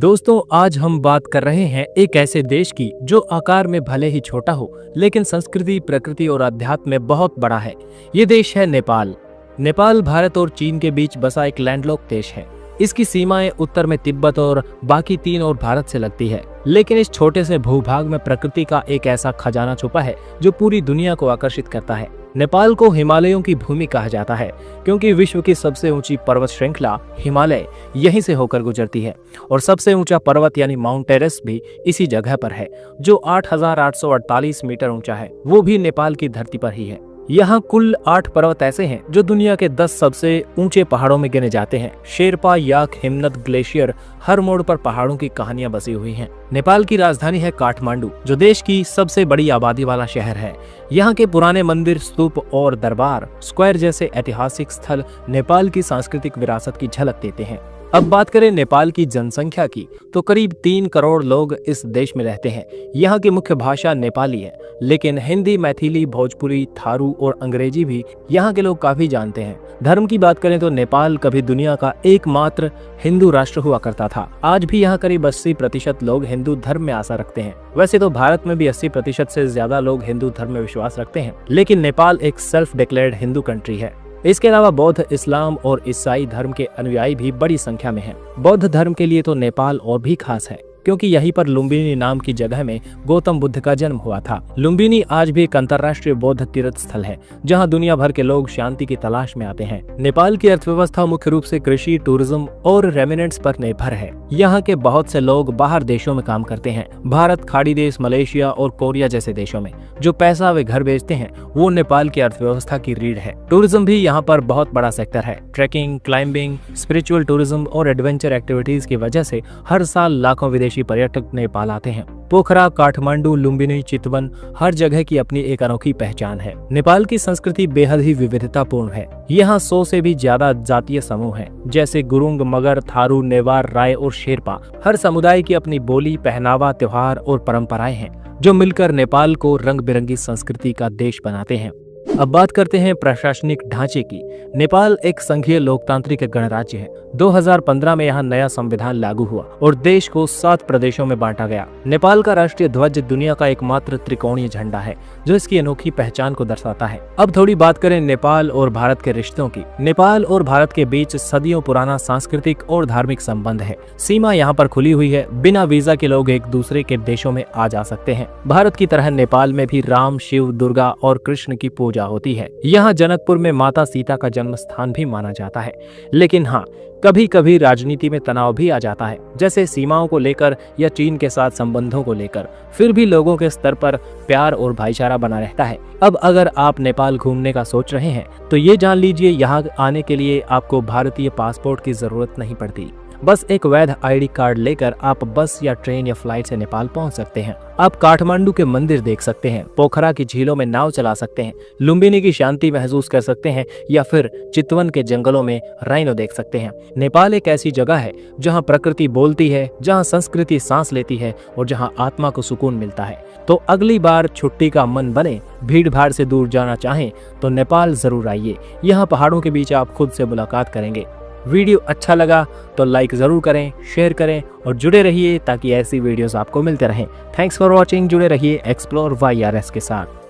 दोस्तों, आज हम बात कर रहे हैं एक ऐसे देश की जो आकार में भले ही छोटा हो, लेकिन संस्कृति, प्रकृति और अध्यात्म में बहुत बड़ा है। ये देश है नेपाल। नेपाल भारत और चीन के बीच बसा एक लैंडलॉक देश है। इसकी सीमाएं उत्तर में तिब्बत और बाकी तीन और भारत से लगती है। लेकिन इस छोटे से भूभाग में प्रकृति का एक ऐसा खजाना छुपा है जो पूरी दुनिया को आकर्षित करता है। नेपाल को हिमालयों की भूमि कहा जाता है क्योंकि विश्व की सबसे ऊंची पर्वत श्रृंखला हिमालय यहीं से होकर गुजरती है और सबसे ऊंचा पर्वत यानी माउंट एवरेस्ट भी इसी जगह पर है जो 8,848 मीटर ऊंचा है। वो भी नेपाल की धरती पर ही है। यहाँ कुल 8 पर्वत ऐसे हैं जो दुनिया के 10 सबसे ऊंचे पहाड़ों में गिने जाते हैं। शेरपा, याक, हिमनद, ग्लेशियर, हर मोड़ पर पहाड़ों की कहानियां बसी हुई हैं। नेपाल की राजधानी है काठमांडू, जो देश की सबसे बड़ी आबादी वाला शहर है। यहाँ के पुराने मंदिर, स्तूप और दरबार स्क्वायर जैसे ऐतिहासिक स्थल नेपाल की सांस्कृतिक विरासत की झलक देते हैं। अब बात करें नेपाल की जनसंख्या की, तो करीब 3 करोड़ लोग इस देश में रहते हैं। यहाँ की मुख्य भाषा नेपाली है, लेकिन हिंदी, मैथिली, भोजपुरी, थारू और अंग्रेजी भी यहाँ के लोग काफी जानते हैं। धर्म की बात करें तो नेपाल कभी दुनिया का एकमात्र हिंदू राष्ट्र हुआ करता था। आज भी यहाँ करीब 80% लोग हिंदू धर्म में आस्था रखते हैं। वैसे तो भारत में भी 80% से ज्यादा लोग हिंदू धर्म में विश्वास रखते हैं, लेकिन नेपाल एक सेल्फ डिक्लेयर्ड हिंदू कंट्री है। इसके अलावा बौद्ध, इस्लाम और ईसाई धर्म के अनुयायी भी बड़ी संख्या में हैं। बौद्ध धर्म के लिए तो नेपाल और भी खास है क्योंकि यहीं पर लुम्बिनी नाम की जगह में गौतम बुद्ध का जन्म हुआ था। लुम्बिनी आज भी एक अंतर्राष्ट्रीय बौद्ध तीर्थ स्थल है जहां दुनिया भर के लोग शांति की तलाश में आते हैं। नेपाल की अर्थव्यवस्था मुख्य रूप से कृषि, टूरिज्म और रेमिनेंट्स पर निर्भर है। यहाँ के बहुत से लोग बाहर देशों में काम करते हैं, भारत, खाड़ी देश, मलेशिया और कोरिया जैसे देशों में। जो पैसा वे घर भेजते हैं वो नेपाल की अर्थव्यवस्था की रीढ़ है। टूरिज्म भी यहाँ पर बहुत बड़ा सेक्टर है। ट्रैकिंग, क्लाइंबिंग, स्पिरिचुअल टूरिज्म और एडवेंचर एक्टिविटीज की वजह से हर साल लाखों विदेशी पर्यटक नेपाल आते हैं। पोखरा, काठमांडू, लुम्बिनी, चितवन, हर जगह की अपनी एक अनोखी पहचान है। नेपाल की संस्कृति बेहद ही विविधतापूर्ण है। यहाँ 100 से भी ज्यादा जातीय समूह हैं, जैसे गुरुंग, मगर, थारू, नेवार, राय और शेरपा। हर समुदाय की अपनी बोली, पहनावा, त्योहार और परंपराएं हैं जो मिलकर नेपाल को रंग बिरंगी संस्कृति का देश बनाते हैं। अब बात करते हैं प्रशासनिक ढांचे की। नेपाल एक संघीय लोकतांत्रिक गणराज्य है। 2015 में यहाँ नया संविधान लागू हुआ और देश को 7 प्रदेशों में बांटा गया। नेपाल का राष्ट्रीय ध्वज दुनिया का एकमात्र त्रिकोणीय झंडा है जो इसकी अनोखी पहचान को दर्शाता है। अब थोड़ी बात करें नेपाल और भारत के रिश्तों की। नेपाल और भारत के बीच सदियों पुराना सांस्कृतिक और धार्मिक संबंध है। सीमा यहाँ पर खुली हुई है। बिना वीजा के लोग एक दूसरे के देशों में आ जा सकते हैं। भारत की तरह नेपाल में भी राम, शिव, दुर्गा और कृष्ण की पूजा होती है। यहाँ जनकपुर में माता सीता का जन्म स्थान भी माना जाता है। लेकिन हाँ, कभी कभी राजनीति में तनाव भी आ जाता है, जैसे सीमाओं को लेकर या चीन के साथ संबंधों को लेकर। फिर भी लोगों के स्तर पर प्यार और भाईचारा बना रहता है। अब अगर आप नेपाल घूमने का सोच रहे हैं तो ये जान लीजिए, यहाँ आने के लिए आपको भारतीय पासपोर्ट की जरूरत नहीं पड़ती। बस एक वैध आईडी कार्ड लेकर आप बस या ट्रेन या फ्लाइट से नेपाल पहुंच सकते हैं। आप काठमांडू के मंदिर देख सकते हैं, पोखरा की झीलों में नाव चला सकते हैं, लुम्बिनी की शांति महसूस कर सकते हैं या फिर चितवन के जंगलों में राइनो देख सकते हैं। नेपाल एक ऐसी जगह है जहां प्रकृति बोलती है, जहां संस्कृति सांस लेती है और जहां आत्मा को सुकून मिलता है। तो अगली बार छुट्टी का मन बने, भीड़ भाड़ से दूर जाना चाहें तो नेपाल जरूर आइए। यहाँ पहाड़ों के बीच आप खुद से मुलाकात करेंगे। वीडियो अच्छा लगा तो लाइक जरूर करें, शेयर करें और जुड़े रहिए ताकि ऐसी वीडियोस आपको मिलते रहें। Thanks for watching. जुड़े रहिए एक्सप्लोर YRS के साथ।